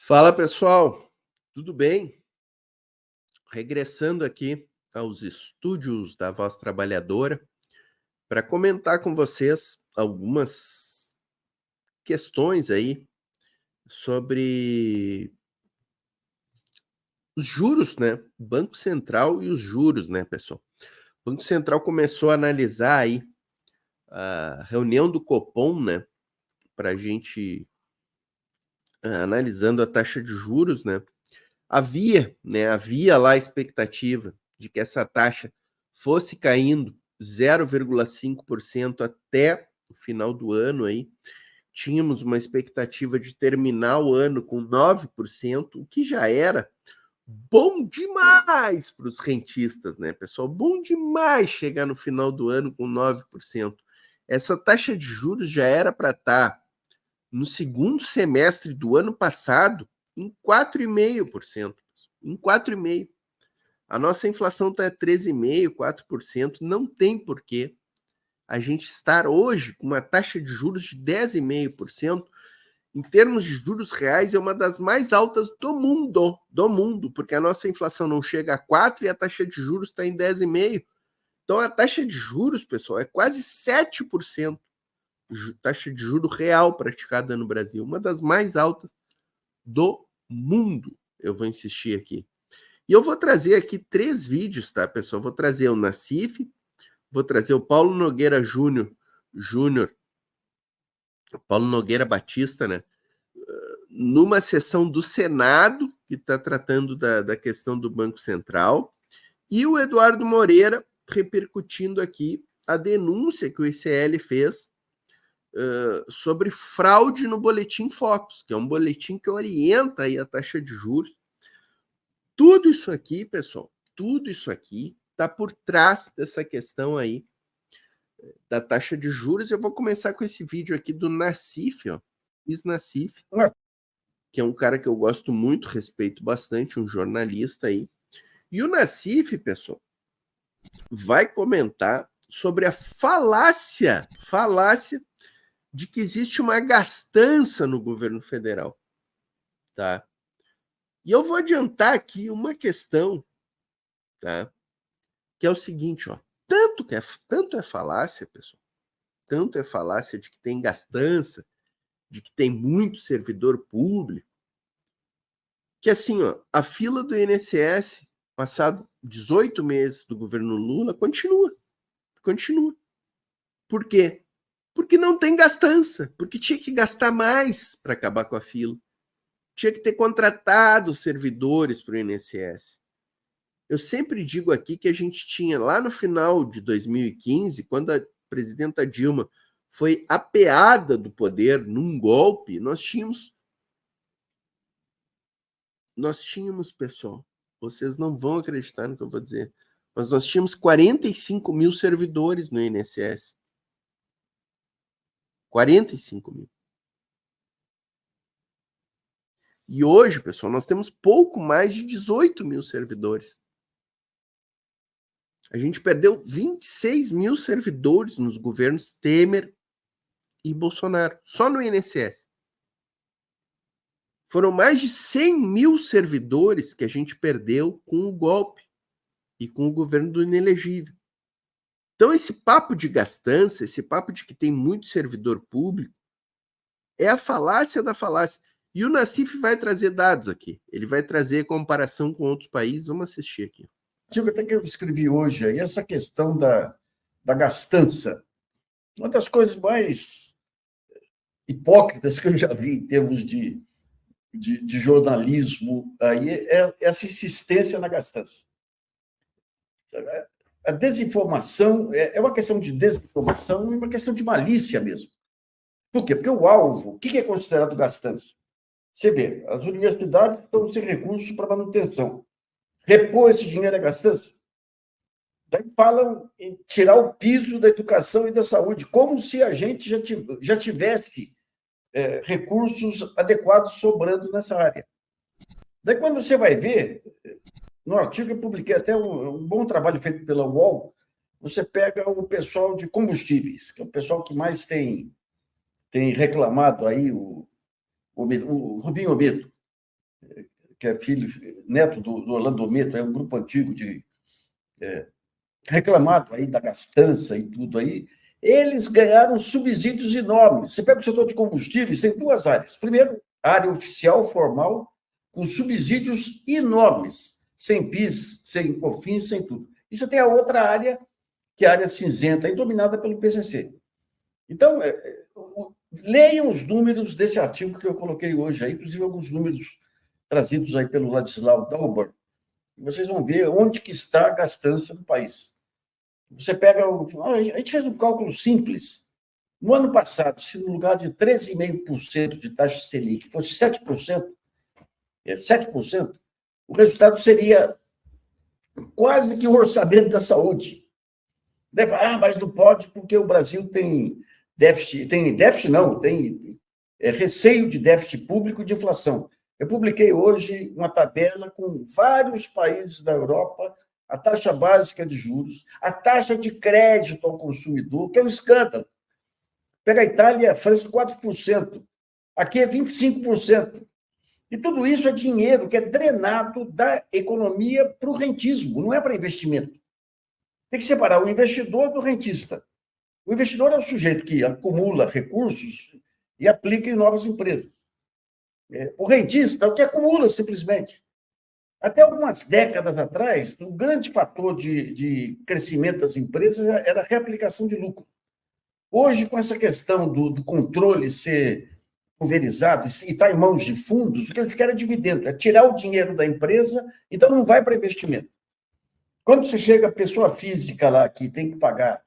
Fala pessoal, tudo bem? Regressando aqui aos estúdios da Voz Trabalhadora para comentar com vocês algumas questões aí sobre os juros, né? O Banco Central e os juros, né, pessoal? O Banco Central começou a analisar aí a reunião do Copom, né? Para a gente analisando a taxa de juros, né? Havia lá a expectativa de que essa taxa fosse caindo 0,5% até o final do ano aí. Tínhamos uma expectativa de terminar o ano com 9%, o que já era bom demais para os rentistas, né, pessoal? Bom demais chegar no final do ano com 9%. Essa taxa de juros já era para estar no segundo semestre do ano passado em 4,5%. Em 4,5%. A nossa inflação está 13,5%, 4%. Não tem porquê a gente estar hoje com uma taxa de juros de 10,5%. Em termos de juros reais, é uma das mais altas do mundo, porque a nossa inflação não chega a 4% e a taxa de juros está em 10,5%. Então, a taxa de juros, pessoal, é quase 7%. Taxa de juro real praticada no Brasil, uma das mais altas do mundo. Eu vou insistir aqui. E eu vou trazer aqui 3 vídeos, tá, pessoal? Vou trazer o Nassif, vou trazer o Paulo Nogueira Júnior, Paulo Nogueira Batista, né? Numa sessão do Senado, que está tratando da questão do Banco Central, e o Eduardo Moreira repercutindo aqui a denúncia que o ICL fez sobre fraude no Boletim Focus, que é um boletim que orienta aí a taxa de juros. Tudo isso aqui, pessoal, tudo isso aqui está por trás dessa questão aí da taxa de juros. Eu vou começar com esse vídeo aqui do Nassif, ó. Nassif, que é um cara que eu gosto muito, respeito bastante, um jornalista aí. E o Nassif, pessoal, vai comentar sobre a falácia de que existe uma gastança no governo federal, tá? E eu vou adiantar aqui uma questão, tá? Que é o seguinte, ó. Tanto é falácia, pessoal, tanto é falácia de que tem gastança, de que tem muito servidor público, que assim, ó, a fila do INSS, passado 18 meses do governo Lula, continua. Por quê? Porque não tem gastança, porque tinha que gastar mais para acabar com a fila. Tinha que ter contratado servidores para o INSS. Eu sempre digo aqui que a gente tinha, lá no final de 2015, quando a presidenta Dilma foi apeada do poder num golpe, nós tínhamos, pessoal, vocês não vão acreditar no que eu vou dizer, mas nós tínhamos 45 mil servidores no INSS. 45 mil. E hoje, pessoal, nós temos pouco mais de 18 mil servidores. A gente perdeu 26 mil servidores nos governos Temer e Bolsonaro, só no INSS. Foram mais de 100 mil servidores que a gente perdeu com o golpe e com o governo do inelegível. Então, esse papo de gastança, esse papo de que tem muito servidor público, é a falácia da falácia. E o Nassif vai trazer dados aqui. Ele vai trazer comparação com outros países. Vamos assistir aqui. Até que eu escrevi hoje aí, essa questão da gastança. Uma das coisas mais hipócritas que eu já vi em termos de jornalismo aí é essa insistência na gastança. A desinformação é uma questão de desinformação e uma questão de malícia mesmo. Por quê? Porque o alvo, o que é considerado gastança? Você vê, as universidades estão sem recursos para manutenção. Repor esse dinheiro é gastança? Daí falam em tirar o piso da educação e da saúde, como se a gente já tivesse recursos adequados sobrando nessa área. Daí, quando você vai ver, no artigo eu publiquei até um bom trabalho feito pela UOL, você pega o pessoal de combustíveis, que é o pessoal que mais tem reclamado aí, o Rubinho Obito. que é neto do Orlando Meto, é um grupo antigo reclamado aí da gastança e tudo aí, eles ganharam subsídios enormes. Você pega o setor de combustíveis, tem duas áreas. Primeiro, a área oficial, formal, com subsídios enormes, sem PIS, sem COFINS, sem tudo. Isso tem a outra área, que é a área cinzenta, aí, dominada pelo PCC. Então, leiam os números desse artigo que eu coloquei hoje, aí, inclusive alguns números trazidos aí pelo Ladislau Dauber, e vocês vão ver onde que está a gastança no país. Você pega... A gente fez um cálculo simples. No ano passado, se no lugar de 13,5% de taxa Selic fosse 7%, o resultado seria quase que o orçamento da saúde. Mas não pode porque o Brasil tem déficit, tem receio de déficit público e de inflação. Eu publiquei hoje uma tabela com vários países da Europa, a taxa básica de juros, a taxa de crédito ao consumidor, que é um escândalo. Pega a Itália e a França, 4%. Aqui é 25%. E tudo isso é dinheiro que é drenado da economia para o rentismo, não é para investimento. Tem que separar o investidor do rentista. O investidor é o sujeito que acumula recursos e aplica em novas empresas. O rentista é o que acumula, simplesmente. Até algumas décadas atrás, um grande fator de crescimento das empresas era a reaplicação de lucro. Hoje, com essa questão do controle ser pulverizado e estar em mãos de fundos, o que eles querem é dividendo, é tirar o dinheiro da empresa, então não vai para investimento. Quando você chega a pessoa física lá que tem que pagar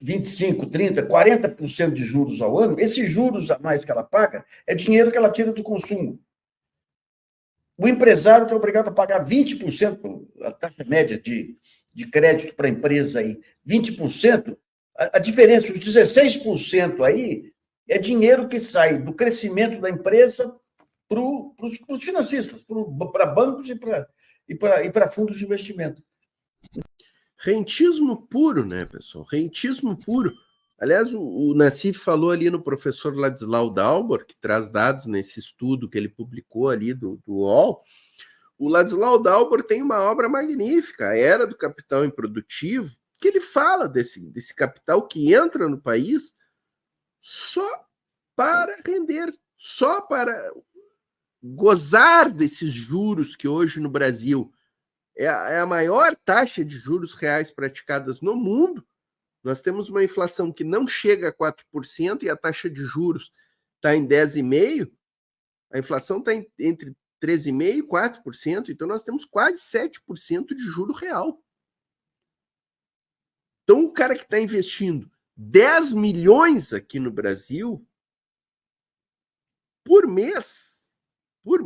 25%, 30%, 40% de juros ao ano, esses juros a mais que ela paga é dinheiro que ela tira do consumo. O empresário que é obrigado a pagar 20%, a taxa média de crédito para a empresa aí, 20%, a diferença, os 16% aí, é dinheiro que sai do crescimento da empresa para os financistas, para bancos e para fundos de investimento. Rentismo puro, né, pessoal? Rentismo puro. Aliás, o Nassif falou ali no professor Ladislau Dauber, que traz dados nesse estudo que ele publicou ali do UOL. O Ladislau Dauber tem uma obra magnífica, a Era do Capital Improdutivo, que ele fala desse capital que entra no país só para render, só para gozar desses juros que hoje no Brasil é a maior taxa de juros reais praticadas no mundo. Nós temos uma inflação que não chega a 4% e a taxa de juros está em 10,5%. A inflação está entre 13,5% e 4%. Então, nós temos quase 7% de juro real. Então, o cara que está investindo 10 milhões aqui no Brasil por mês, o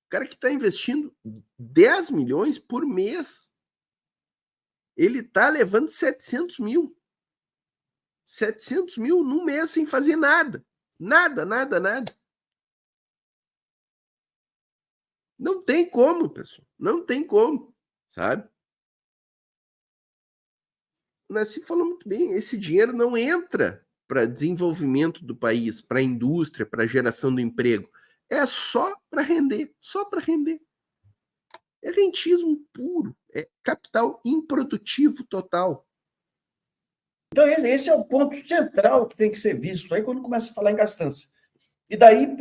cara que está investindo 10 milhões por mês, ele está levando 700 mil. 700 mil num mês sem fazer nada. Nada. Não tem como, pessoal. Não tem como, sabe? O Nassif falou muito bem, esse dinheiro não entra para desenvolvimento do país, para a indústria, para a geração do emprego. É só para render, só para render. É rentismo puro, é capital improdutivo total. Então, esse é o ponto central que tem que ser visto aí quando começa a falar em gastança. E daí,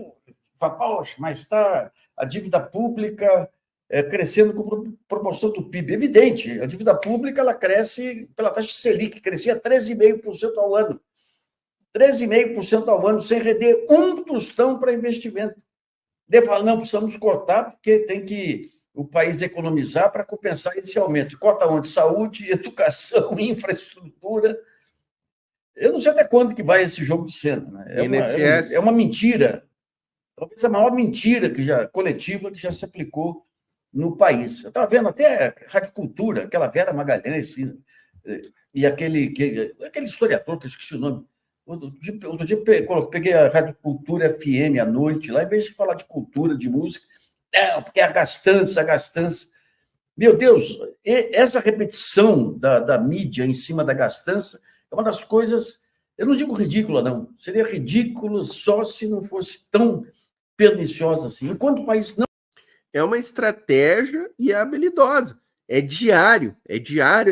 poxa, mas está a dívida pública crescendo com proporção do PIB. Evidente, a dívida pública ela cresce pela taxa Selic, crescia 13,5% ao ano. 13,5% ao ano, sem render um tostão para investimento. Deve falar, não, precisamos cortar, porque tem que o país economizar para compensar esse aumento. Corta onde? Saúde, educação, infraestrutura. Eu não sei até quando que vai esse jogo de cena. Né? É uma mentira. Talvez a maior mentira coletiva que já se aplicou no país. Eu estava vendo até a Rádio Cultura, aquela Vera Magalhães, e aquele historiador, que eu esqueci o nome. Outro dia peguei a Rádio Cultura FM à noite, lá, em vez de falar de cultura, de música, não, porque é a gastança. Meu Deus, essa repetição da mídia em cima da gastança é uma das coisas, eu não digo ridícula, não. Seria ridículo só se não fosse tão perniciosa assim. Enquanto o país não... É uma estratégia e é habilidosa. É diário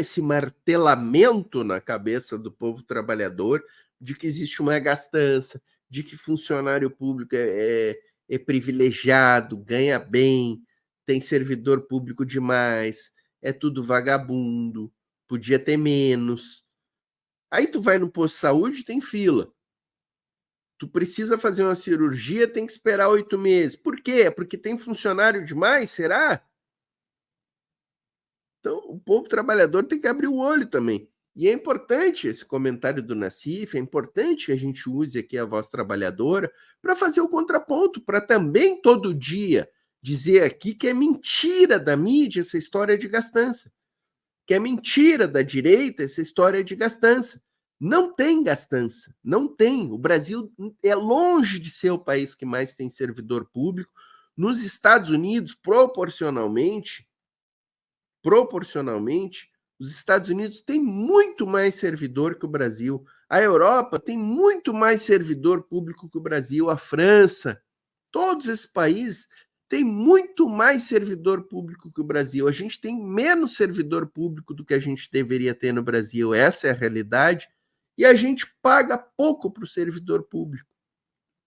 esse martelamento na cabeça do povo trabalhador de que existe uma gastança, de que funcionário público é privilegiado, ganha bem, tem servidor público demais, é tudo vagabundo, podia ter menos. Aí tu vai no posto de saúde, tem fila. Tu precisa fazer uma cirurgia, tem que esperar 8 meses. Por quê? Porque tem funcionário demais, será? Então, o povo trabalhador tem que abrir o olho também. E é importante esse comentário do Nassif, é importante que a gente use aqui a voz trabalhadora para fazer o contraponto, para também todo dia dizer aqui que é mentira da mídia essa história de gastança, que é mentira da direita essa história de gastança. Não tem gastança, não tem. O Brasil é longe de ser o país que mais tem servidor público. Nos Estados Unidos, proporcionalmente, os Estados Unidos têm muito mais servidor que o Brasil. A Europa tem muito mais servidor público que o Brasil. A França, todos esses países têm muito mais servidor público que o Brasil. A gente tem menos servidor público do que a gente deveria ter no Brasil. Essa é a realidade. E a gente paga pouco para o servidor público.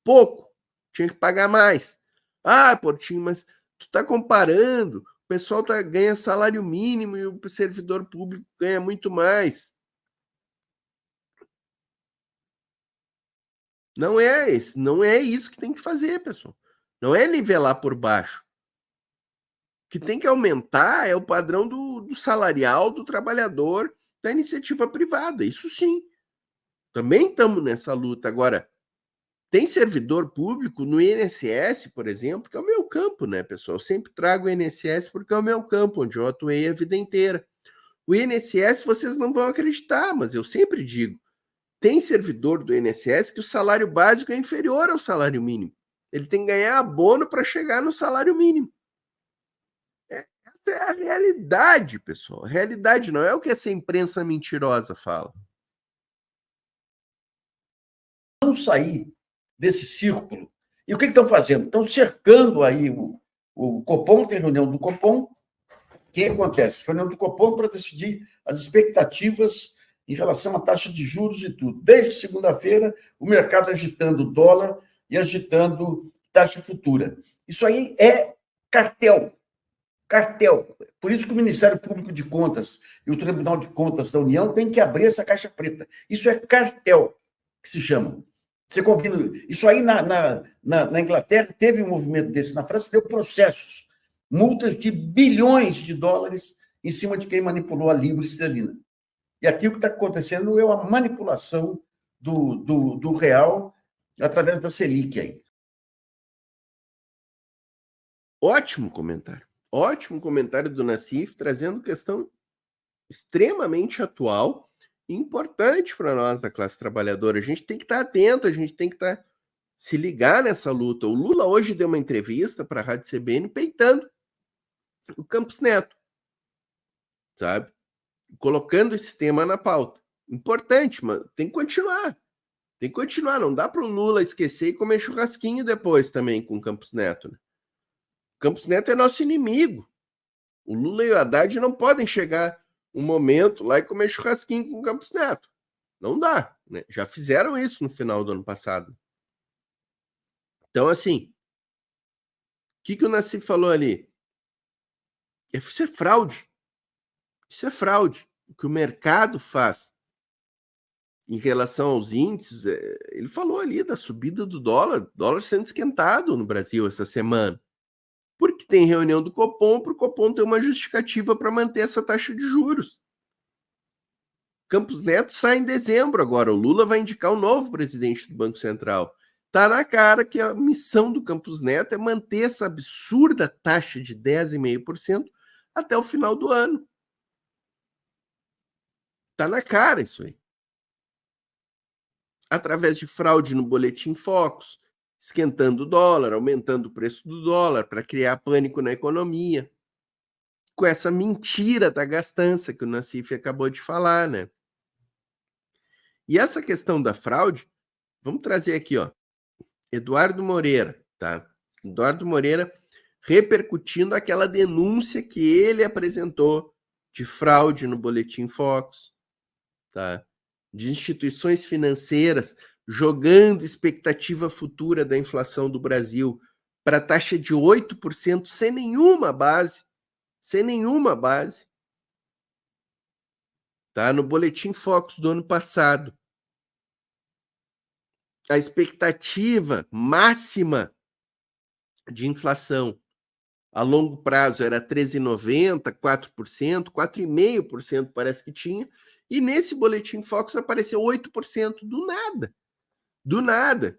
Pouco. Tinha que pagar mais. Ah, Portinho, mas tu está comparando. O pessoal ganha salário mínimo e o servidor público ganha muito mais. Não é isso que tem que fazer, pessoal. Não é nivelar por baixo. O que tem que aumentar é o padrão do salarial do trabalhador da iniciativa privada. Isso sim. Também estamos nessa luta. Agora, tem servidor público no INSS, por exemplo, que é o meu campo, né, pessoal? Eu sempre trago o INSS porque é o meu campo, onde eu atuei a vida inteira. O INSS, vocês não vão acreditar, mas eu sempre digo, tem servidor do INSS que o salário básico é inferior ao salário mínimo. Ele tem que ganhar abono para chegar no salário mínimo. Essa é a realidade, pessoal. A realidade não é o que essa imprensa mentirosa fala. Não sair desse círculo. E o que estão fazendo? Estão cercando aí o Copom, tem reunião do Copom. O que acontece? Reunião do Copom para decidir as expectativas em relação à taxa de juros e tudo. Desde segunda-feira, o mercado agitando o dólar e agitando taxa futura. Isso aí é cartel. Cartel. Por isso que o Ministério Público de Contas e o Tribunal de Contas da União têm que abrir essa caixa preta. Isso é cartel, que se chama. Você combina. Isso aí na Inglaterra teve um movimento desse, na França deu processos, multas de bilhões de dólares em cima de quem manipulou a libra esterlina. E aqui o que está acontecendo é uma manipulação do real através da Selic aí. Ótimo comentário do Nassif, trazendo questão extremamente atual e importante para nós da classe trabalhadora. A gente tem que estar atento, a gente tem que se ligar nessa luta. O Lula hoje deu uma entrevista para a Rádio CBN peitando o Campos Neto, sabe? Colocando esse tema na pauta. Importante, mas tem que continuar. Tem que continuar. Não dá para o Lula esquecer e comer churrasquinho depois também com o Campos Neto, né? Campos Neto é nosso inimigo. O Lula e o Haddad não podem chegar um momento lá e comer churrasquinho com o Campos Neto. Não dá, né? Já fizeram isso no final do ano passado. Então, assim, o que o Nassif falou ali? Isso é fraude. Isso é fraude. O que o mercado faz em relação aos índices, ele falou ali da subida do dólar sendo esquentado no Brasil essa semana. Porque tem reunião do Copom, para o Copom ter uma justificativa para manter essa taxa de juros. Campos Neto sai em dezembro agora. O Lula vai indicar o novo presidente do Banco Central. Está na cara que a missão do Campos Neto é manter essa absurda taxa de 10,5% até o final do ano. Está na cara isso aí. Através de fraude no Boletim Focus, esquentando o dólar, aumentando o preço do dólar para criar pânico na economia. Com essa mentira da gastança que o Nassif acabou de falar, né? E essa questão da fraude, vamos trazer aqui, ó. Eduardo Moreira, tá? Eduardo Moreira repercutindo aquela denúncia que ele apresentou de fraude no Boletim Focus, tá? De instituições financeiras jogando expectativa futura da inflação do Brasil para a taxa de 8% sem nenhuma base, tá? No Boletim Focus do ano passado, a expectativa máxima de inflação a longo prazo era 13,90%, 4%, 4,5% parece que tinha, e nesse Boletim Focus apareceu 8% do nada,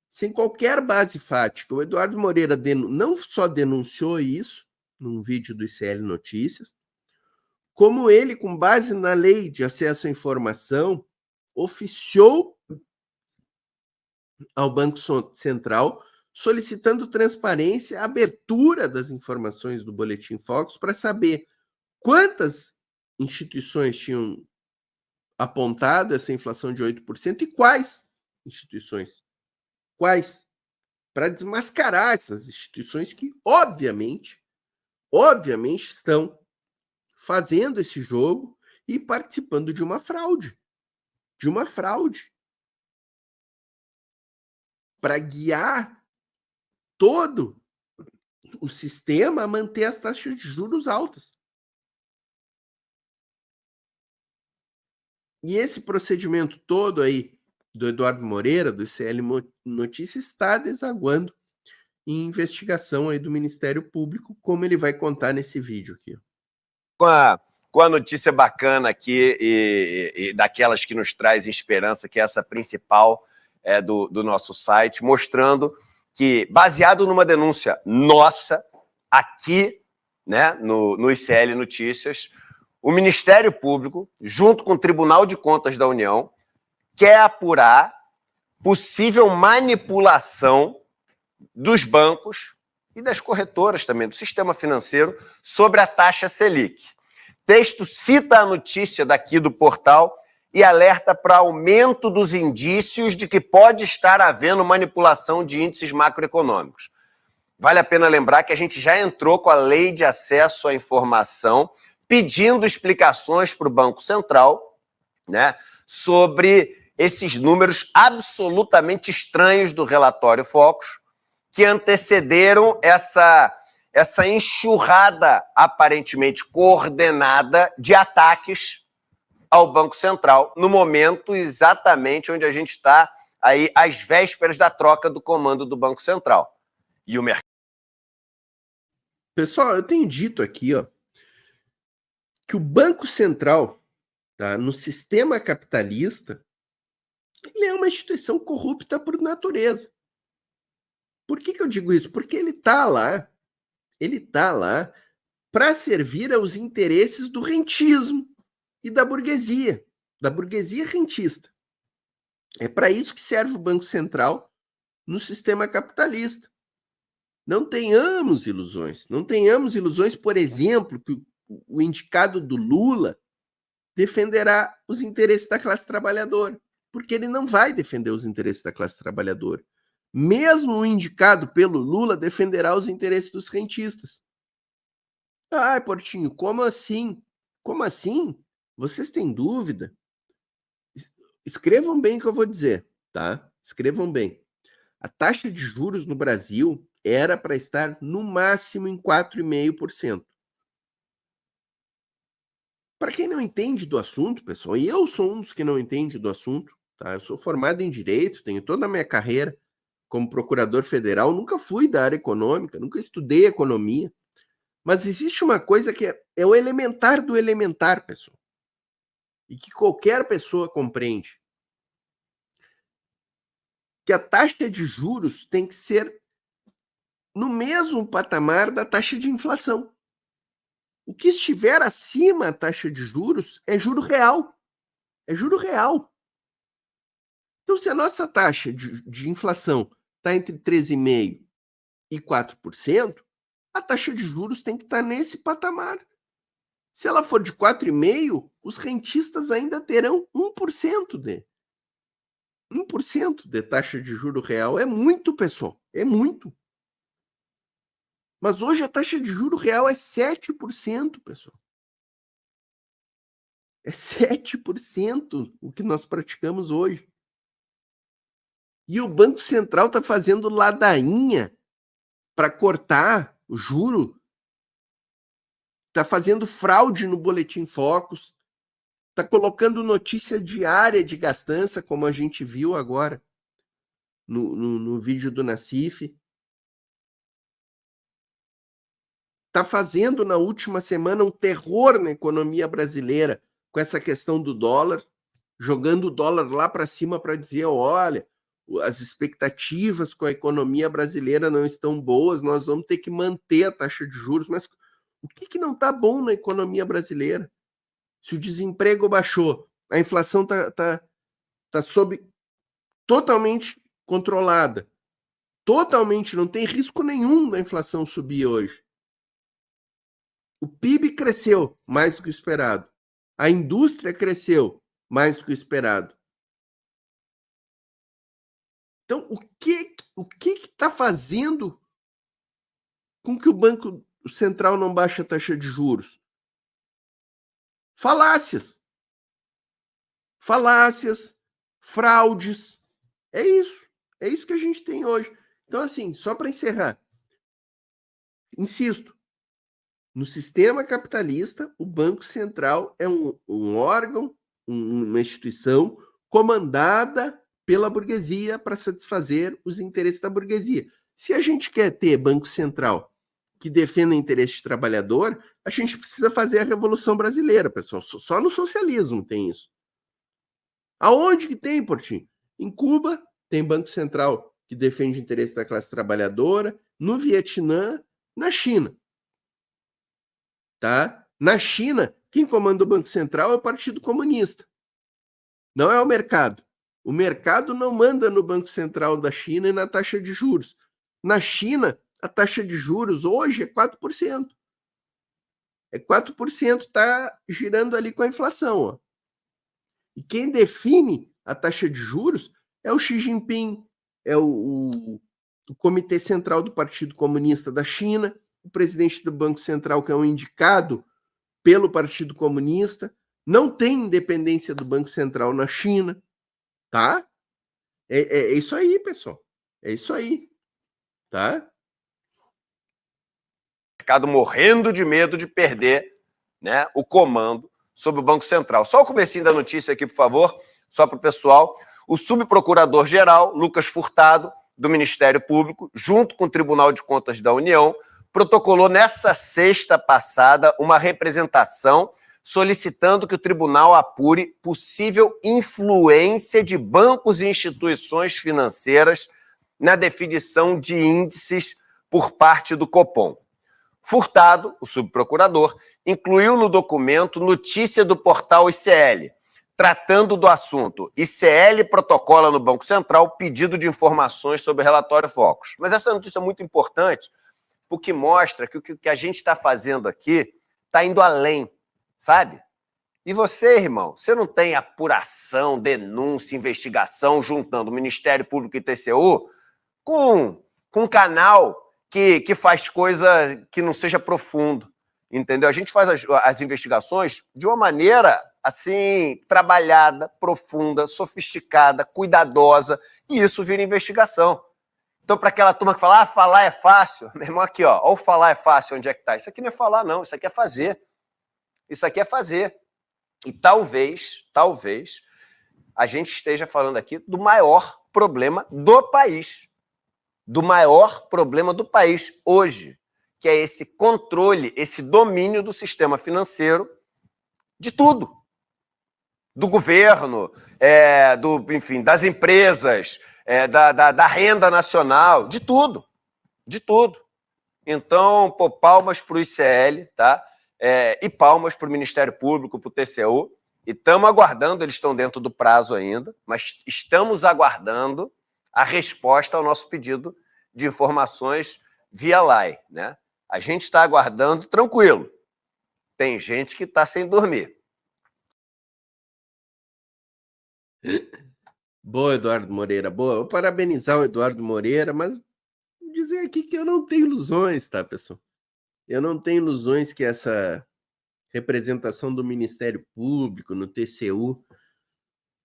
sem qualquer base fática. O Eduardo Moreira não só denunciou isso num vídeo do ICL Notícias, como ele, com base na lei de acesso à informação, oficiou ao Banco Central solicitando transparência, abertura das informações do Boletim Focus para saber quantas instituições tinham apontado essa inflação de 8% e quais instituições. Quais? Para desmascarar essas instituições que, obviamente, estão fazendo esse jogo e participando de uma fraude. Para guiar todo o sistema a manter as taxas de juros altas. E esse procedimento todo aí do Eduardo Moreira, do ICL Notícias, está desaguando em investigação aí do Ministério Público, como ele vai contar nesse vídeo aqui. Com a notícia bacana aqui e daquelas que nos traz esperança, que é essa principal do nosso site, mostrando que, baseado numa denúncia nossa, aqui, né, no ICL Notícias, o Ministério Público, junto com o Tribunal de Contas da União, quer apurar possível manipulação dos bancos e das corretoras também, do sistema financeiro, sobre a taxa Selic. Texto cita a notícia daqui do portal e alerta para aumento dos indícios de que pode estar havendo manipulação de índices macroeconômicos. Vale a pena lembrar que a gente já entrou com a Lei de Acesso à Informação, pedindo explicações para o Banco Central, né, sobre esses números absolutamente estranhos do relatório Focus, que antecederam essa enxurrada aparentemente coordenada de ataques ao Banco Central, no momento exatamente onde a gente está aí às vésperas da troca do comando do Banco Central. E o mercado. Pessoal, eu tenho dito aqui, ó, que o Banco Central, tá, no sistema capitalista, ele é uma instituição corrupta por natureza. Por que eu digo isso? Porque ele está lá para servir aos interesses do rentismo e da burguesia rentista. É para isso que serve o Banco Central no sistema capitalista. Não tenhamos ilusões, por exemplo, que o indicado do Lula defenderá os interesses da classe trabalhadora, porque ele não vai defender os interesses da classe trabalhadora. Mesmo o indicado pelo Lula defenderá os interesses dos rentistas. Ah, Portinho, como assim? Como assim? Vocês têm dúvida? Escrevam bem o que eu vou dizer, tá? Escrevam bem. A taxa de juros no Brasil era para estar no máximo em 4,5%. Para quem não entende do assunto, pessoal, e eu sou um dos que não entende do assunto, tá? Eu sou formado em Direito, tenho toda a minha carreira como procurador federal, nunca fui da área econômica, nunca estudei economia, mas existe uma coisa que é o elementar do elementar, pessoal, e que qualquer pessoa compreende, que a taxa de juros tem que ser no mesmo patamar da taxa de inflação. O que estiver acima da taxa de juros é juro real. É juro real. Então, se a nossa taxa de inflação está entre 13,5% e 4%, a taxa de juros tem que estar nesse patamar. Se ela for de 4,5%, os rentistas ainda terão 1% de 1% de taxa de juro real. É muito, pessoal. É muito. Mas hoje a taxa de juro real é 7%, pessoal. É 7% o que nós praticamos hoje. E o Banco Central está fazendo ladainha para cortar o juro, está fazendo fraude no Boletim Focus, está colocando notícia diária de gastança, como a gente viu agora no vídeo do Nassif. Está fazendo na última semana um terror na economia brasileira com essa questão do dólar, jogando o dólar lá para cima para dizer, olha, as expectativas com a economia brasileira não estão boas, nós vamos ter que manter a taxa de juros. Mas o que não está bom na economia brasileira? Se o desemprego baixou, a inflação está totalmente controlada, totalmente, não tem risco nenhum da inflação subir hoje. O PIB cresceu mais do que o esperado. A indústria cresceu mais do que o esperado. Então, o que está fazendo com que o Banco Central não baixe a taxa de juros? Falácias. Falácias, fraudes. É isso. É isso que a gente tem hoje. Então, assim, só para encerrar, insisto, no sistema capitalista, o Banco Central é um órgão, uma instituição comandada pela burguesia para satisfazer os interesses da burguesia. Se a gente quer ter Banco Central que defenda o interesse do trabalhador, a gente precisa fazer a Revolução Brasileira, pessoal. Só no socialismo tem isso. Aonde que tem, Portinho? Em Cuba tem Banco Central que defende o interesse da classe trabalhadora, no Vietnã, na China. Tá? Na China, quem comanda o Banco Central é o Partido Comunista. Não é o mercado. O mercado não manda no Banco Central da China e na taxa de juros. Na China, a taxa de juros hoje é 4%. É 4%, está girando ali com a inflação. Ó. E quem define a taxa de juros é o Xi Jinping, é o Comitê Central do Partido Comunista da China, o presidente do Banco Central, que é um indicado pelo Partido Comunista. Não tem independência do Banco Central na China, tá? É isso aí, pessoal. É isso aí, tá? O mercado morrendo de medo de perder, né, o comando sobre o Banco Central. Só o comecinho da notícia aqui, por favor, só para o pessoal. O subprocurador-geral, Lucas Furtado, do Ministério Público, junto com o Tribunal de Contas da União, protocolou nessa sexta passada uma representação solicitando que o tribunal apure possível influência de bancos e instituições financeiras na definição de índices por parte do Copom. Furtado, o subprocurador, incluiu no documento notícia do portal ICL, tratando do assunto. ICL protocola no Banco Central pedido de informações sobre o relatório Focus. Mas essa notícia é muito importante porque mostra que o que a gente está fazendo aqui está indo além, sabe? E você, irmão, você não tem apuração, denúncia, investigação juntando o Ministério Público e TCU com um canal que faz coisa que não seja profundo, entendeu? A gente faz as investigações de uma maneira, assim, trabalhada, profunda, sofisticada, cuidadosa, e isso vira investigação. Então, para aquela turma que fala, falar é fácil, meu irmão, aqui, ó, o falar é fácil, onde é que tá? Isso aqui não é falar, não, isso aqui é fazer. Isso aqui é fazer. E talvez, a gente esteja falando aqui do maior problema do país. Do maior problema do país hoje, que é esse controle, esse domínio do sistema financeiro de tudo. Do governo, enfim, das empresas, da renda nacional, de tudo. De tudo. Então, pô, palmas para o ICL, tá? E palmas para o Ministério Público, para o TCU. E estamos aguardando, eles estão dentro do prazo ainda, mas estamos aguardando a resposta ao nosso pedido de informações via LAI, né? A gente está aguardando tranquilo. Tem gente que está sem dormir. Boa, Eduardo Moreira, boa. Vou parabenizar o Eduardo Moreira, mas dizer aqui que eu não tenho ilusões, tá, pessoal? Eu não tenho ilusões que essa representação do Ministério Público no TCU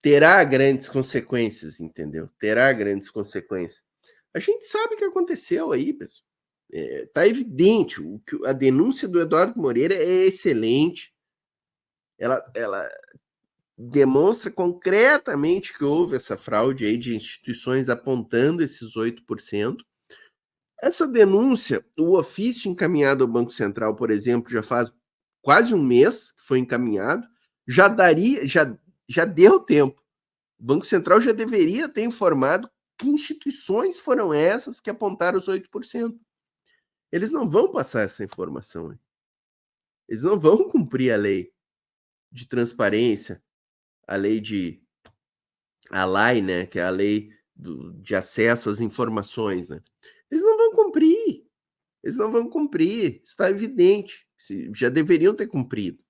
terá grandes consequências, entendeu? Terá grandes consequências. A gente sabe o que aconteceu aí, pessoal. Tá evidente, a denúncia do Eduardo Moreira é excelente. Ela demonstra concretamente que houve essa fraude aí de instituições apontando esses 8%. Essa denúncia, o ofício encaminhado ao Banco Central, por exemplo, já faz quase um mês que foi encaminhado, já deu tempo. O Banco Central já deveria ter informado que instituições foram essas que apontaram os 8%. Eles não vão passar essa informação. Hein? Eles não vão cumprir a lei de transparência, a lei a LAI, né, que é a lei de acesso às informações, né? Eles não vão cumprir. Eles não vão cumprir. Está evidente. Já deveriam ter cumprido.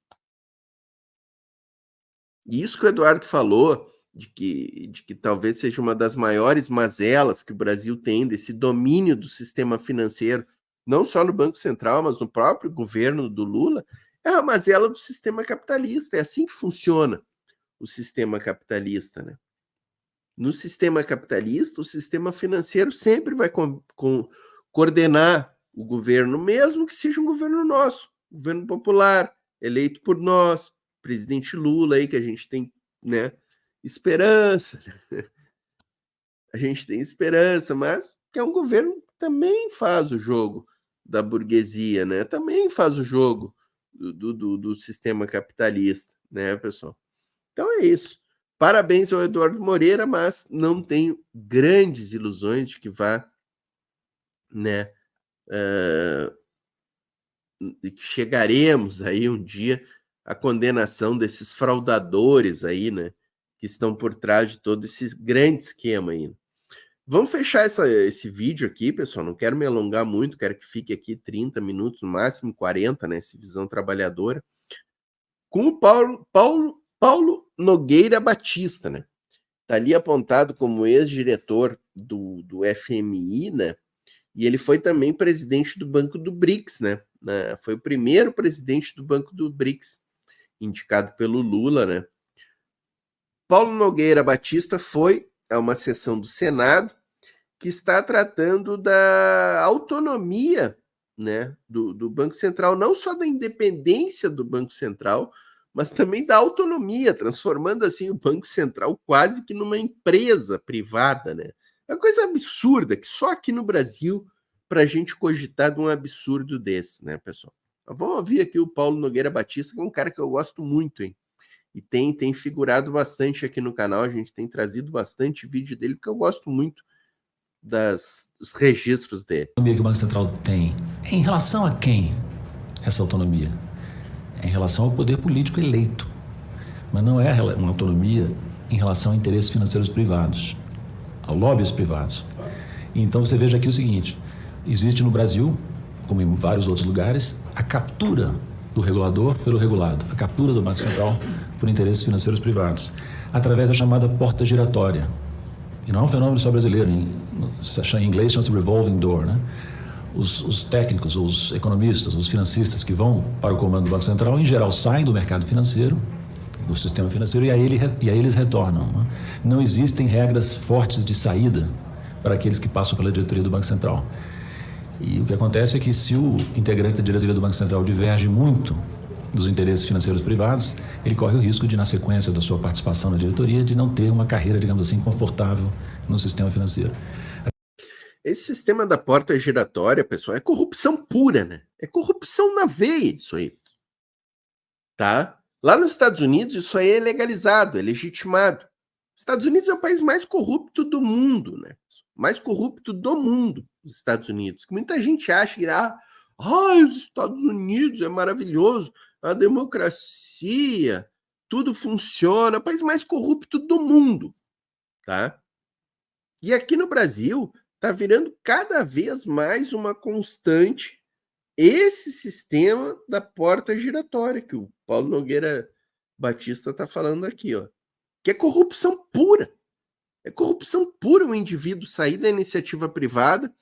E isso que o Eduardo falou, de que talvez seja uma das maiores mazelas que o Brasil tem desse domínio do sistema financeiro, não só no Banco Central, mas no próprio governo do Lula, é a mazela do sistema capitalista. É assim que funciona o sistema capitalista, né? No sistema capitalista, o sistema financeiro sempre vai coordenar o governo, mesmo que seja um governo nosso, governo popular, eleito por nós, presidente Lula aí, que a gente tem, né, esperança. A gente tem esperança, mas que é um governo que também faz o jogo da burguesia, né? Também faz o jogo do sistema capitalista, né, pessoal? Então é isso. Parabéns ao Eduardo Moreira, mas não tenho grandes ilusões de que vá, né, de que chegaremos aí um dia à condenação desses fraudadores aí, né, que estão por trás de todo esse grande esquema aí. Vamos fechar esse vídeo aqui, pessoal. Não quero me alongar muito, quero que fique aqui 30 minutos, no máximo 40, né, esse Visão Trabalhadora, com o Paulo Nogueira Batista, né? Está ali apontado como ex-diretor do FMI, né? E ele foi também presidente do Banco do BRICS, né? Foi o primeiro presidente do Banco do BRICS, indicado pelo Lula, né? Paulo Nogueira Batista foi a uma sessão do Senado que está tratando da autonomia, né, do Banco Central, não só da independência do Banco Central, mas também da autonomia, transformando assim o Banco Central quase que numa empresa privada, né? É uma coisa absurda, que só aqui no Brasil, para a gente cogitar de um absurdo desse, né, pessoal? Vamos ouvir aqui o Paulo Nogueira Batista, que é um cara que eu gosto muito, hein? E tem figurado bastante aqui no canal, a gente tem trazido bastante vídeo dele, porque eu gosto muito dos registros dele. A autonomia que o Banco Central tem, em relação a quem essa autonomia? Em relação ao poder político eleito, mas não é uma autonomia em relação a interesses financeiros privados, a lobbies privados. Então você veja aqui o seguinte, existe no Brasil, como em vários outros lugares, a captura do regulador pelo regulado, a captura do Banco Central por interesses financeiros privados, através da chamada porta giratória. E não é um fenômeno só brasileiro, em inglês chama-se revolving door, né? Os técnicos, os economistas, os financistas que vão para o comando do Banco Central, em geral, saem do mercado financeiro, do sistema financeiro, e aí eles retornam. Né? Não existem regras fortes de saída para aqueles que passam pela diretoria do Banco Central. E o que acontece é que se o integrante da diretoria do Banco Central diverge muito dos interesses financeiros privados, ele corre o risco de, na sequência da sua participação na diretoria, de não ter uma carreira, digamos assim, confortável no sistema financeiro. Esse sistema da porta giratória, pessoal, é corrupção pura, né? É corrupção na veia isso aí. Tá? Lá nos Estados Unidos, isso aí é legalizado, é legitimado. Os Estados Unidos é o país mais corrupto do mundo, né? Mais corrupto do mundo, os Estados Unidos. Que muita gente acha que os Estados Unidos é maravilhoso, a democracia, tudo funciona, é o país mais corrupto do mundo, tá? E aqui no Brasil está virando cada vez mais uma constante esse sistema da porta giratória que o Paulo Nogueira Batista está falando aqui, ó, que é corrupção pura. É corrupção pura o indivíduo sair da iniciativa privada,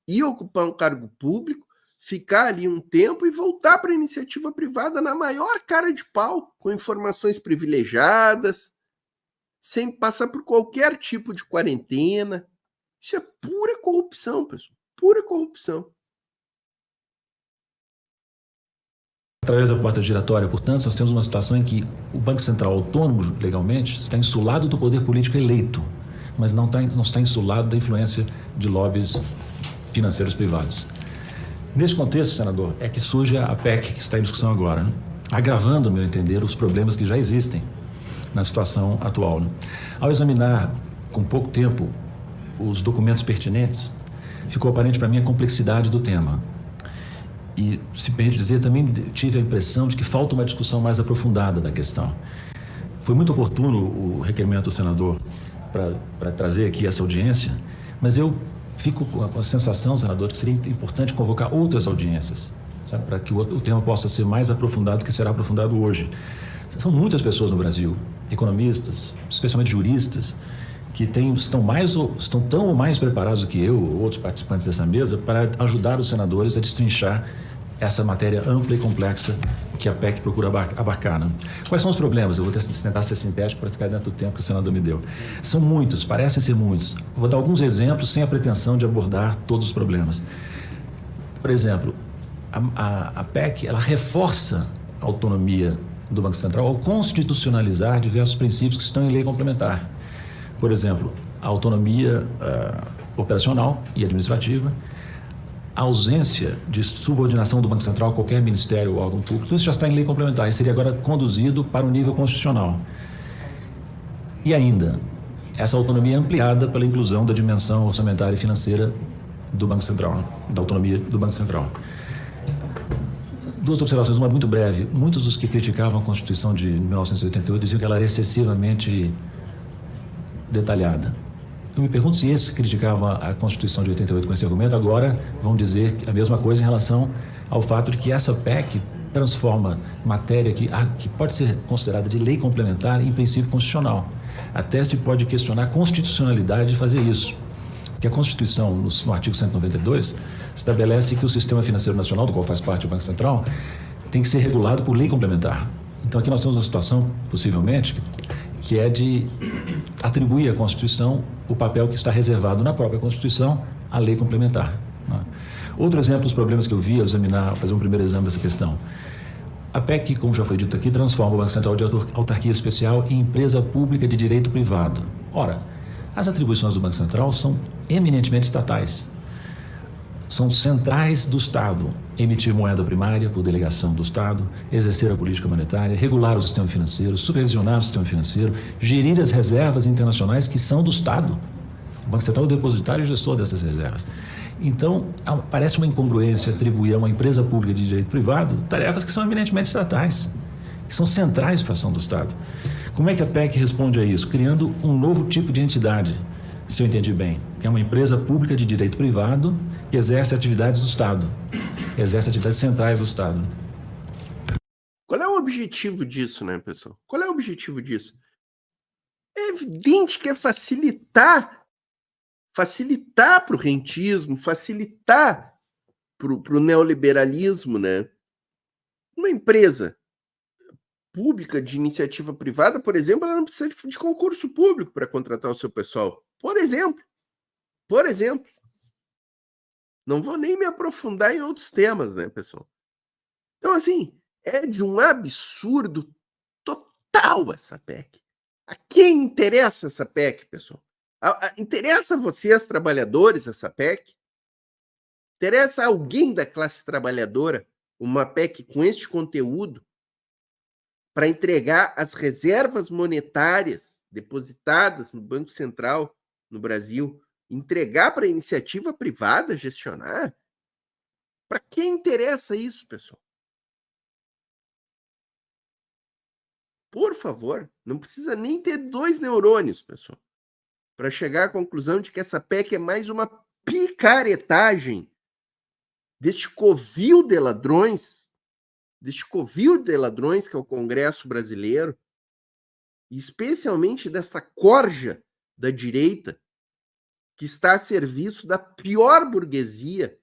ir ocupar um cargo público, ficar ali um tempo e voltar para a iniciativa privada na maior cara de pau, com informações privilegiadas, sem passar por qualquer tipo de quarentena. Isso é pura corrupção, pessoal. Pura corrupção. Através da porta giratória, portanto, nós temos uma situação em que o Banco Central autônomo, legalmente, está insulado do poder político eleito, mas não está insulado da influência de lobbies financeiros privados. Nesse contexto, senador, é que surge a PEC que está em discussão agora, né? Agravando, no meu entender, os problemas que já existem na situação atual, né? Ao examinar com pouco tempo os documentos pertinentes, ficou aparente para mim a complexidade do tema. E, se permite dizer, também tive a impressão de que falta uma discussão mais aprofundada da questão. Foi muito oportuno o requerimento do senador para trazer aqui essa audiência, mas eu fico com a sensação, senador, que seria importante convocar outras audiências, sabe, para que o tema possa ser mais aprofundado do que será aprofundado hoje. São muitas pessoas no Brasil, economistas, especialmente juristas, que estão tão ou mais preparados do que eu ou outros participantes dessa mesa para ajudar os senadores a destrinchar essa matéria ampla e complexa que a PEC procura abarcar, né? Quais são os problemas? Eu vou tentar ser sintético para ficar dentro do tempo que o senador me deu. São muitos, parecem ser muitos. Vou dar alguns exemplos sem a pretensão de abordar todos os problemas. Por exemplo, a PEC ela reforça a autonomia do Banco Central ao constitucionalizar diversos princípios que estão em lei complementar. Por exemplo, a autonomia operacional e administrativa, a ausência de subordinação do Banco Central a qualquer ministério ou órgão público, tudo isso já está em lei complementar e seria agora conduzido para o nível constitucional. E ainda, essa autonomia é ampliada pela inclusão da dimensão orçamentária e financeira do Banco Central, da autonomia do Banco Central. Duas observações, uma muito breve. Muitos dos que criticavam a Constituição de 1988 diziam que ela era excessivamente detalhada. Eu me pergunto se esses que criticavam a Constituição de 88 com esse argumento agora vão dizer a mesma coisa em relação ao fato de que essa PEC transforma matéria que pode ser considerada de lei complementar em princípio constitucional. Até se pode questionar a constitucionalidade de fazer isso. Porque a Constituição, no artigo 192, estabelece que o sistema financeiro nacional, do qual faz parte o Banco Central, tem que ser regulado por lei complementar. Então aqui nós temos uma situação, possivelmente, que é de atribuir à Constituição o papel que está reservado na própria Constituição à lei complementar, né? Outro exemplo dos problemas que eu vi ao fazer um primeiro exame dessa questão. A PEC, como já foi dito aqui, transforma o Banco Central de autarquia especial em empresa pública de direito privado. Ora, as atribuições do Banco Central são eminentemente estatais. São centrais do Estado. Emitir moeda primária por delegação do Estado, exercer a política monetária, regular o sistema financeiro, supervisionar o sistema financeiro, gerir as reservas internacionais que são do Estado. O Banco Central é o depositário e gestor dessas reservas. Então, parece uma incongruência atribuir a uma empresa pública de direito privado tarefas que são eminentemente estatais, que são centrais para a ação do Estado. Como é que a PEC responde a isso? Criando um novo tipo de entidade, se eu entendi bem, que é uma empresa pública de direito privado que exerce atividades do Estado, exerce atividades centrais do Estado. Qual é o objetivo disso, né, pessoal? Qual é o objetivo disso? É evidente que é facilitar para o rentismo, facilitar para o neoliberalismo, né? Uma empresa pública de iniciativa privada, por exemplo, ela não precisa de concurso público para contratar o seu pessoal. Por exemplo. Não vou nem me aprofundar em outros temas, né, pessoal? Então, assim, é de um absurdo total essa PEC. A quem interessa essa PEC, pessoal? Interessa a vocês, trabalhadores, essa PEC? Interessa a alguém da classe trabalhadora uma PEC com este conteúdo para entregar as reservas monetárias depositadas no Banco Central no Brasil, entregar para a iniciativa privada gestionar? Para quem interessa isso, pessoal? Por favor, não precisa nem ter 2 neurônios, pessoal, para chegar à conclusão de que essa PEC é mais uma picaretagem deste covil de ladrões que é o Congresso brasileiro, e especialmente dessa corja da direita, que está a serviço da pior burguesia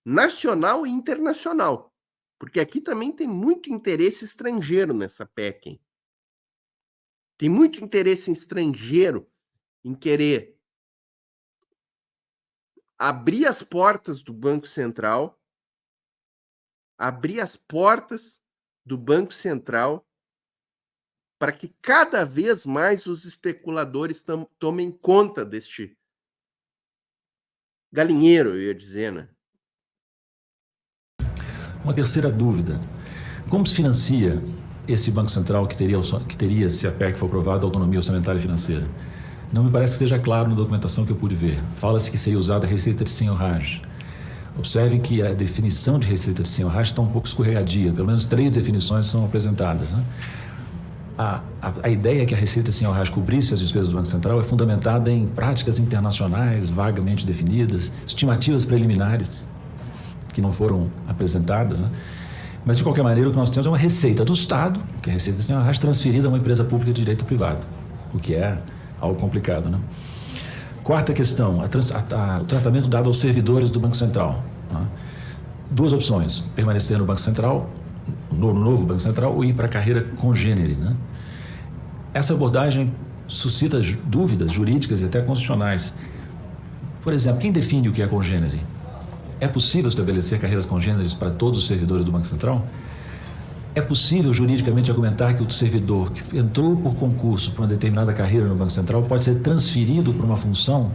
nacional e internacional. Porque aqui também tem muito interesse estrangeiro nessa PEC, hein? Tem muito interesse estrangeiro em querer abrir as portas do Banco Central, para que cada vez mais os especuladores tomem conta deste galinheiro, eu ia dizer, né? Uma terceira dúvida. Como se financia esse Banco Central que teria, se a PEC for aprovada, autonomia orçamentária e financeira? Não me parece que seja claro na documentação que eu pude ver. Fala-se que seria usada a receita de senhoragem. Observem que a definição de receita de senhoragem está um pouco escorregadia. Pelo menos 3 definições são apresentadas, né? A ideia que a receita de senhoragem cobrisse as despesas do Banco Central é fundamentada em práticas internacionais vagamente definidas, estimativas preliminares que não foram apresentadas, né? Mas, de qualquer maneira, o que nós temos é uma receita do Estado, que é a receita de senhoragem, transferida a uma empresa pública de direito privado, o que é algo complicado, né? Quarta questão, o tratamento dado aos servidores do Banco Central, né? 2 opções: permanecer no Banco Central, no novo Banco Central, ou ir para a carreira congênere, né? Essa abordagem suscita dúvidas jurídicas e até constitucionais. Por exemplo, quem define o que é congênere? É possível estabelecer carreiras congêneres para todos os servidores do Banco Central? É possível juridicamente argumentar que o servidor que entrou por concurso para uma determinada carreira no Banco Central pode ser transferido para uma função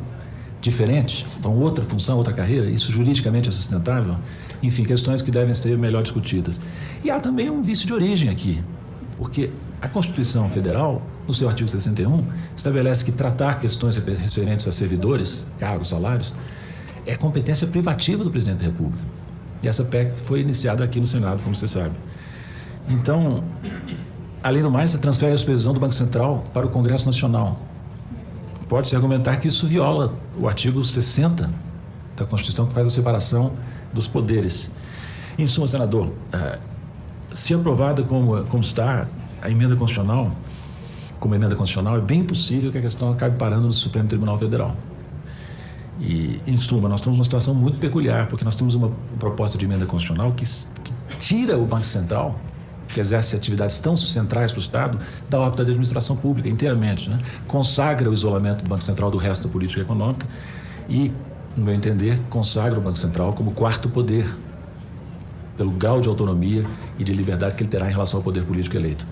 diferente, para outra função, outra carreira? Isso juridicamente é sustentável? Enfim, questões que devem ser melhor discutidas. E há também um vício de origem aqui, porque a Constituição Federal, no seu artigo 61, estabelece que tratar questões referentes a servidores, cargos, salários, é competência privativa do Presidente da República. E essa PEC foi iniciada aqui no Senado, como você sabe. Então, além do mais, se transfere a supervisão do Banco Central para o Congresso Nacional. Pode-se argumentar que isso viola o artigo 60 da Constituição, que faz a separação dos poderes. Em suma, senador, se aprovada como está a emenda constitucional, como emenda constitucional, é bem possível que a questão acabe parando no Supremo Tribunal Federal. E, em suma, nós estamos numa situação muito peculiar, porque nós temos uma proposta de emenda constitucional que tira o Banco Central, que exerce atividades tão centrais para o Estado, da órbita da administração pública inteiramente, né? Consagra o isolamento do Banco Central do resto da política econômica e, no meu entender, consagra o Banco Central como quarto poder, pelo grau de autonomia e de liberdade que ele terá em relação ao poder político eleito.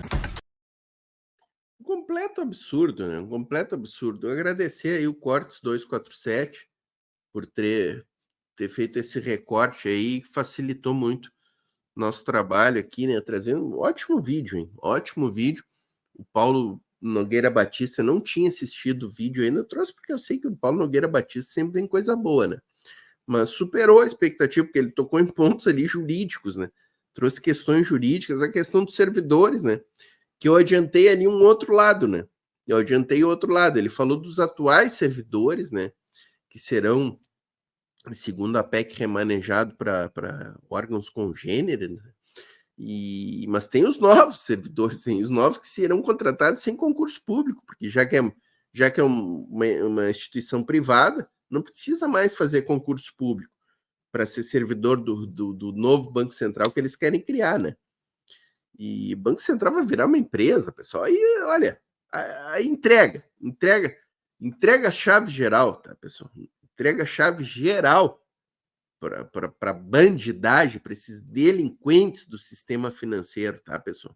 Completo absurdo, né? Um completo absurdo. Eu agradecer aí o Cortes 247 por ter feito esse recorte aí, que facilitou muito nosso trabalho aqui, né? Trazendo um ótimo vídeo, hein? Ótimo vídeo. O Paulo Nogueira Batista não tinha assistido o vídeo ainda, eu trouxe porque eu sei que o Paulo Nogueira Batista sempre vem coisa boa, né? Mas superou a expectativa, porque ele tocou em pontos ali jurídicos, né? Trouxe questões jurídicas, a questão dos servidores, né? Que eu adiantei ali um outro lado, né? Eu adiantei o outro lado. Ele falou dos atuais servidores, né? Que serão, segundo a PEC, remanejados para órgãos congêneres, né? Mas tem os novos servidores, tem os novos que serão contratados sem concurso público, porque já que é uma instituição privada, não precisa mais fazer concurso público para ser servidor do novo Banco Central que eles querem criar, né? E o Banco Central vai virar uma empresa, pessoal. Aí, olha, aí entrega a chave geral, tá, pessoal? Entrega a chave geral para a bandidagem, para esses delinquentes do sistema financeiro, tá, pessoal?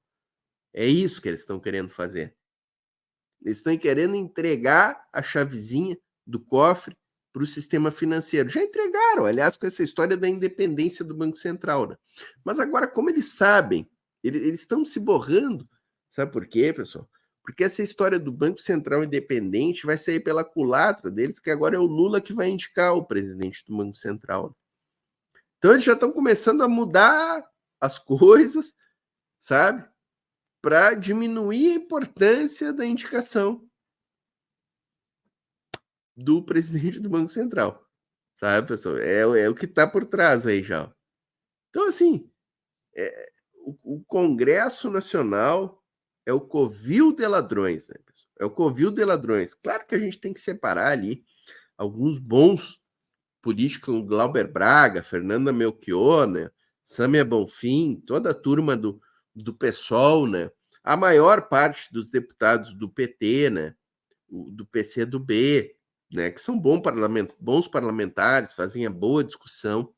É isso que eles estão querendo fazer. Eles estão querendo entregar a chavezinha do cofre para o sistema financeiro. Já entregaram, aliás, com essa história da independência do Banco Central, né? Mas agora, como eles sabem, eles estão se borrando. Sabe por quê, pessoal? Porque essa história do Banco Central independente vai sair pela culatra deles, que agora é o Lula que vai indicar o presidente do Banco Central. Então eles já estão começando a mudar as coisas, sabe? Para diminuir a importância da indicação do presidente do Banco Central. Sabe, pessoal? É o que está por trás aí já. Então, assim, o Congresso Nacional é o covil de ladrões, né, pessoal? É o covil de ladrões. Claro que a gente tem que separar ali alguns bons políticos, como Glauber Braga, Fernanda Melchior, né? Sâmia Bonfim, toda a turma do PSOL, né? A maior parte dos deputados do PT, né? Do PCdoB, né? Que são bons parlamentares, fazem a boa discussão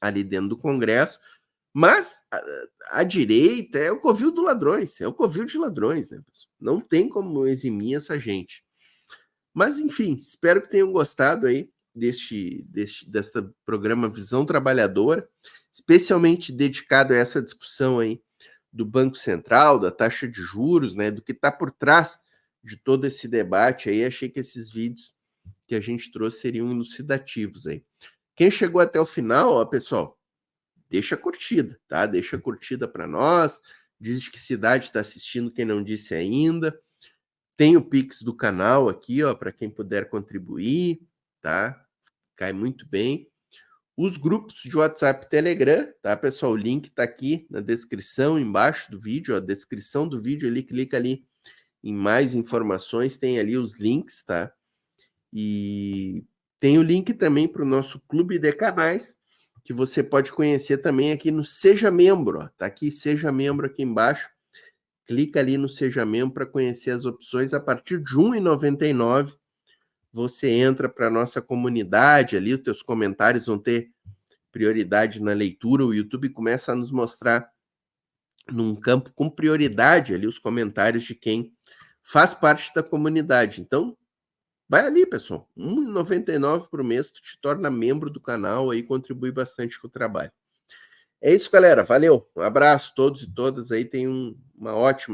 ali dentro do Congresso, mas a direita é o covil dos ladrões, é o covil de ladrões, né? Não tem como eximir essa gente. Mas, enfim, espero que tenham gostado aí dessa programa Visão Trabalhadora, especialmente dedicado a essa discussão aí do Banco Central, da taxa de juros, né, do que está por trás de todo esse debate aí. Achei que esses vídeos que a gente trouxe seriam elucidativos aí. Quem chegou até o final, ó, pessoal, deixa a curtida, tá? Deixa a curtida para nós, diz de que cidade está assistindo, quem não disse ainda. Tem o Pix do canal aqui, ó, para quem puder contribuir, tá? Cai muito bem. Os grupos de WhatsApp e Telegram, tá, pessoal? O link tá aqui na descrição, embaixo do vídeo, ó, descrição do vídeo ali, clica ali em mais informações, tem ali os links, tá? E tem o link também para o nosso clube de canais, que você pode conhecer também aqui no Seja Membro, ó, tá aqui, Seja Membro aqui embaixo. Clica ali no Seja Membro para conhecer as opções. A partir de R$ 1,99, você entra para a nossa comunidade ali, os teus comentários vão ter prioridade na leitura, o YouTube começa a nos mostrar num campo com prioridade ali os comentários de quem faz parte da comunidade. Então, vai ali, pessoal, R$ 1,99 por mês, tu te torna membro do canal aí, contribui bastante com o trabalho. É isso, galera, valeu, um abraço a todos e todas aí, tenham uma ótima